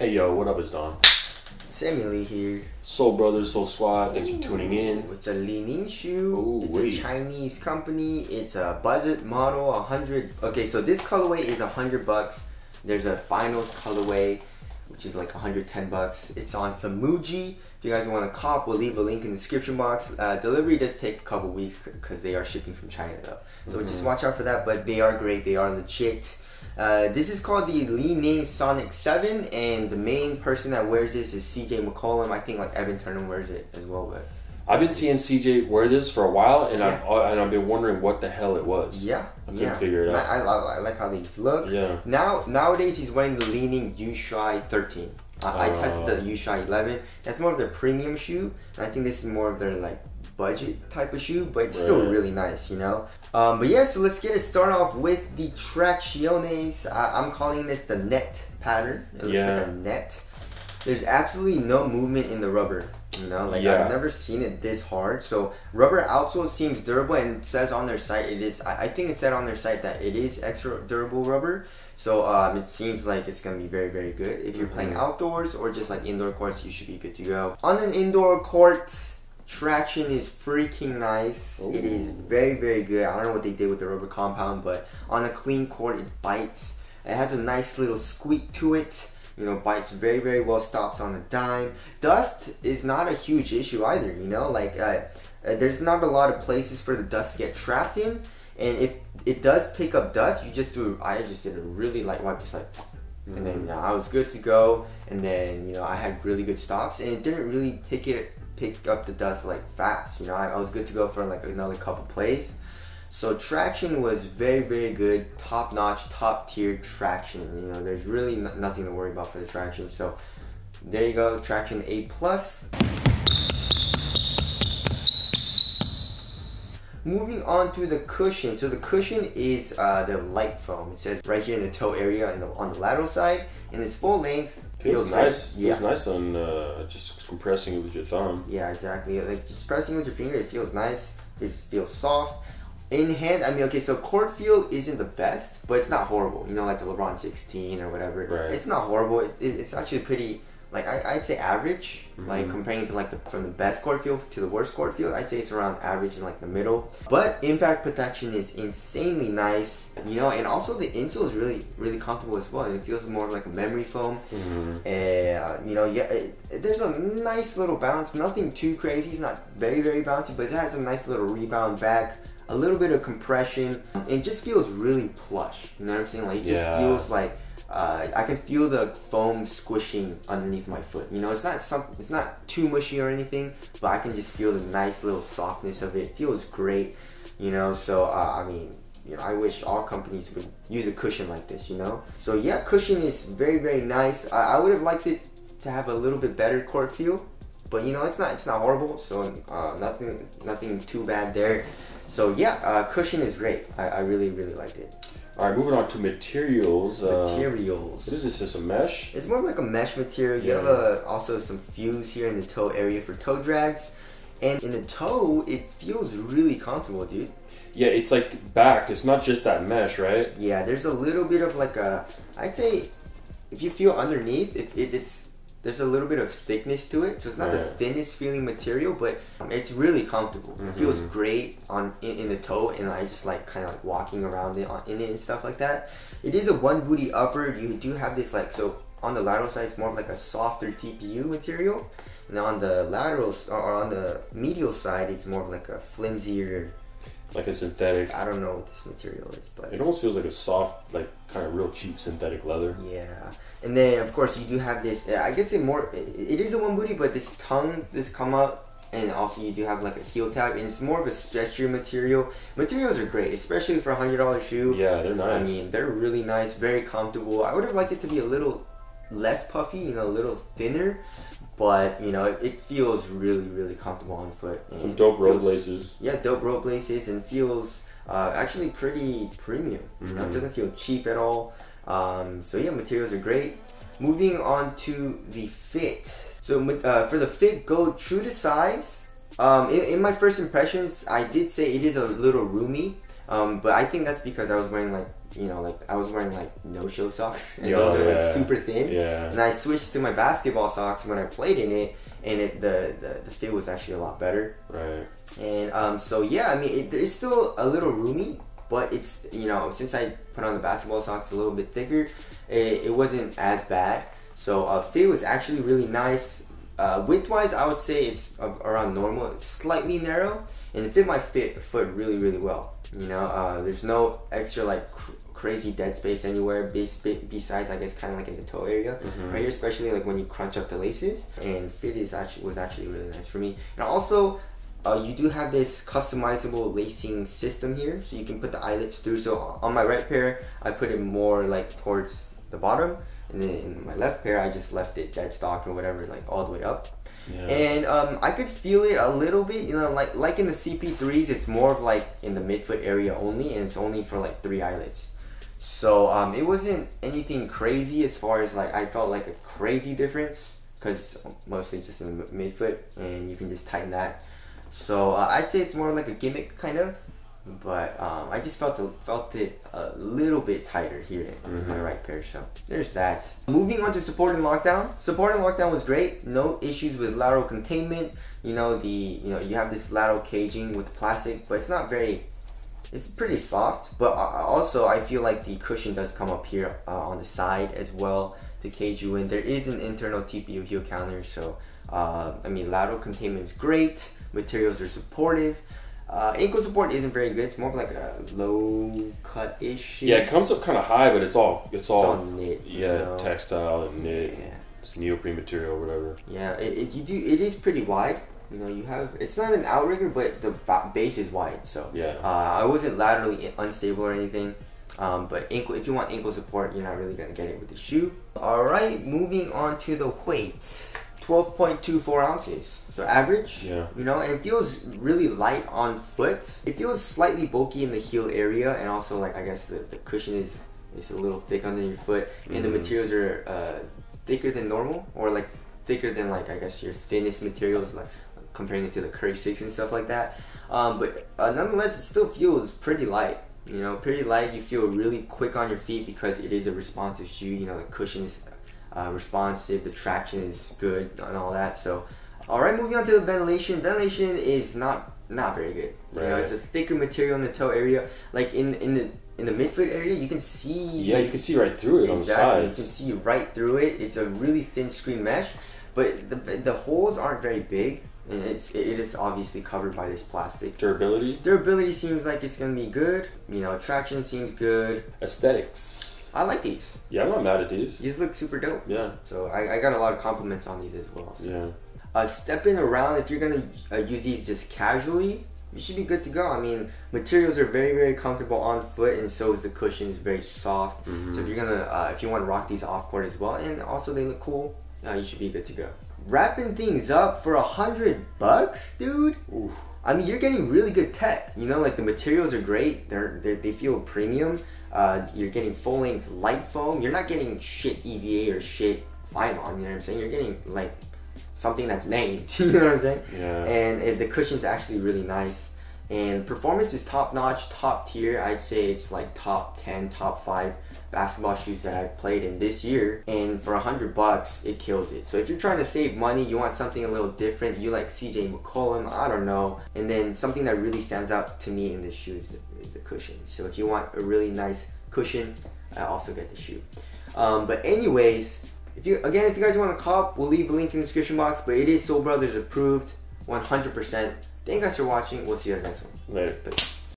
Hey yo, what up, it's Don. Sammy here. Soul Brothers, Soul Squad, thanks for tuning in. It's a Li-Ning shoe. Ooh, it's wait. a Chinese company. It's a budget model, 100. Okay, so this colorway is $100. There's a finals colorway, which is like $110. It's on Famuji. If you guys want to cop, we'll leave a link in the description box. Delivery does take a couple weeks because they are shipping from China though. So just watch out for that, but they are great. They are legit. This is called the Li-Ning Sonic 7, and the main person that wears this is CJ McCollum. I think like Evan Turnham wears it as well, but I've been seeing CJ wear this for a while, and I've been wondering what the hell it was. Yeah, I couldn't figure it out. I like how these look. Yeah. Nowadays he's wearing the Li-Ning Ushuai 13. I tested the Ushuai 11. That's more of their premium shoe, and I think this is more of their like budget type of shoe, but it's still really nice, you know. But yeah, so let's get it started off with the tracciones. I'm calling this the net pattern. It looks like a net. There's absolutely no movement in the rubber, you know, like I've never seen it this hard. So rubber outsole seems durable, and it says on their site it is, I think it said on their site that it is extra durable rubber. So it seems like it's gonna be very, very good. If you're playing outdoors or just like indoor courts, you should be good to go. On an indoor court, traction is freaking nice. Ooh. It is very, very good. I don't know what they did with the rubber compound, but on a clean court, it bites. It has a nice little squeak to it. You know, bites very, very well, stops on a dime. Dust is not a huge issue either, you know, like there's not a lot of places for the dust to get trapped in. And if it does pick up dust, you just do, I just did a really light wipe, just like, and then I was good to go. And then, you know, I had really good stops, and it didn't really pick up the dust like fast, you know. I was good to go for like another couple plays. So traction was very, very good, top notch, top tier traction. You know, there's really nothing to worry about for the traction. So there you go, traction A+. Moving on to the cushion. So the cushion is the light foam. It says right here in the toe area and on the lateral side, and it's full length. Feels nice. Feels nice on just compressing it with your thumb. Yeah, exactly. Like just pressing with your finger, it feels nice. It feels soft. In hand, I mean, okay, so court feel isn't the best, but it's not horrible. You know, like the LeBron 16 or whatever. Right. It's not horrible. It's actually pretty, like I'd say average. Like comparing to like from the best court feel to the worst court feel, I'd say it's around average in like the middle. But impact protection is insanely nice, you know, and also the insole is really, really comfortable as well. It feels more like a memory foam. And you know, there's a nice little bounce. Nothing too crazy. It's not very, very bouncy, but it has a nice little rebound back. A little bit of compression. It just feels really plush. You know what I'm saying? Like it just feels like I can feel the foam squishing underneath my foot. You know, it's not too mushy or anything, but I can just feel the nice little softness of it. It feels great. You know, so I mean, you know, I wish all companies would use a cushion like this. You know, so yeah, cushion is very, very nice. I would have liked it to have a little bit better court feel, but you know, it's not horrible. So nothing too bad there. So yeah, cushion is great. I really, really liked it. Alright, moving on to materials. Materials. What is this? Just a mesh? It's more like a mesh material. You have also some fuse here in the toe area for toe drags. And in the toe, it feels really comfortable, dude. Yeah, it's like backed. It's not just that mesh, right? Yeah, there's a little bit of like a, I'd say, if you feel underneath, there's a little bit of thickness to it, so it's not the thinnest feeling material, but it's really comfortable. It feels great in the toe, and I just like kind of like walking around in it and stuff like that. It is a one booty upper. You do have this like, so on the lateral side, it's more of like a softer TPU material, and on the lateral or on the medial side, it's more of like a flimsier, like a synthetic. I don't know what this material is, but it almost feels like a soft, like kind of real cheap synthetic leather. Yeah. And then of course you do have this, I guess it is a one booty, but this tongue, this come up, and also you do have like a heel tab, and it's more of a stretchier material. Materials are great, especially for a $100 shoe. Yeah, they're nice. I mean, they're really nice, very comfortable. I would have liked it to be a little less puffy, you know, a little thinner, but you know, it feels really, really comfortable on foot. Some dope rope laces. Yeah, dope rope laces, and feels actually pretty premium. You know, it doesn't feel cheap at all. So yeah, materials are great. Moving on to the fit. So for the fit, go true to size. In my first impressions, I did say it is a little roomy, but I think that's because I was wearing like you know, like I was wearing like no-show socks, and Yeah, those are like yeah. super thin. Yeah. And I switched to my basketball socks when I played in it, and the fit was actually a lot better. Right. And so yeah, I mean, it's still a little roomy, but it's, you know, since I put on the basketball socks a little bit thicker, it wasn't as bad. So fit was actually really nice. Width-wise, I would say it's around normal. It's slightly narrow, and it fit my foot really, really well. You know, there's no extra like crazy dead space anywhere besides, I guess, kind of like in the toe area right here, especially like when you crunch up the laces. And fit was actually really nice for me. And also, you do have this customizable lacing system here, so you can put the eyelets through. So on my right pair, I put it more like towards the bottom, and then in my left pair, I just left it dead stock or whatever, like all the way up. Yeah. And I could feel it a little bit, you know, like in the CP3s, it's more of like in the midfoot area only, and it's only for like 3 eyelets. So it wasn't anything crazy as far as like I felt like a crazy difference, because it's mostly just in the midfoot, and you can just tighten that. So I'd say it's more like a gimmick kind of, but I just felt it a little bit tighter here in my right pair. So there's that. Moving on to support and lockdown. Support and lockdown was great. No issues with lateral containment. You know, you have this lateral caging with plastic, but it's not very. It's pretty soft. But also I feel like the cushion does come up here on the side as well to cage you in. There is an internal TPU heel counter, so I mean, lateral containment is great. Materials are supportive. Ankle support isn't very good. It's more of like a low cut-ish. Yeah, it comes up kind of high, but it's all knit. Yeah, you know? textile and knit. Yeah. It's neoprene material or whatever. Yeah, it is pretty wide. You know, it's not an outrigger, but the base is wide. So yeah, I wasn't laterally unstable or anything. But if you want ankle support, you're not really gonna get it with the shoe. All right, moving on to the weight. 12.24 ounces, so average. Yeah. You know, and it feels really light on foot. It feels slightly bulky in the heel area, and also like I guess the cushion is a little thick under your foot, and the materials are thicker than normal, or like thicker than like I guess your thinnest materials, like comparing it to the Curry 6 and stuff like that. But nonetheless, it still feels pretty light. You know, pretty light. You feel really quick on your feet because it is a responsive shoe. You know, the cushion is responsive, the traction is good, and all that. So, all right, moving on to the ventilation. Ventilation is not very good. Right. You know, it's a thicker material in the toe area. Like in the midfoot area, you can see. Yeah, you can see right through it on the sides. You can see right through it. It's a really thin screen mesh, but the holes aren't very big, and it is obviously covered by this plastic. Durability seems like it's gonna be good. You know, traction seems good. Aesthetics. I like these. Yeah, I'm not mad at these. These look super dope. Yeah. So I got a lot of compliments on these as well. So. Yeah. Stepping around, if you're gonna use these just casually, you should be good to go. I mean, materials are very, very comfortable on foot, and so is the cushion. It's very soft. So if you're gonna, if you want to rock these off court as well, and also they look cool, you should be good to go. Wrapping things up for $100, dude. Oof. I mean, you're getting really good tech. You know, like the materials are great. They feel premium. You're getting full length light foam. You're not getting shit EVA or shit Phylon. You know what I'm saying? You're getting like something that's named. You know what I'm saying? Yeah. And the cushion's actually really nice. And performance is top notch, top tier. I'd say it's like top 10, top 5 basketball shoes that I've played in this year. And for $100, it kills it. So if you're trying to save money, you want something a little different, you like CJ McCollum, I don't know. And then something that really stands out to me in this shoe is the cushion. So if you want a really nice cushion, I also get the shoe. But anyways, if you guys want to cop, we'll leave a link in the description box. But it is Soul Brothers approved, 100%. Thank you guys for watching. We'll see you in the next one. Later.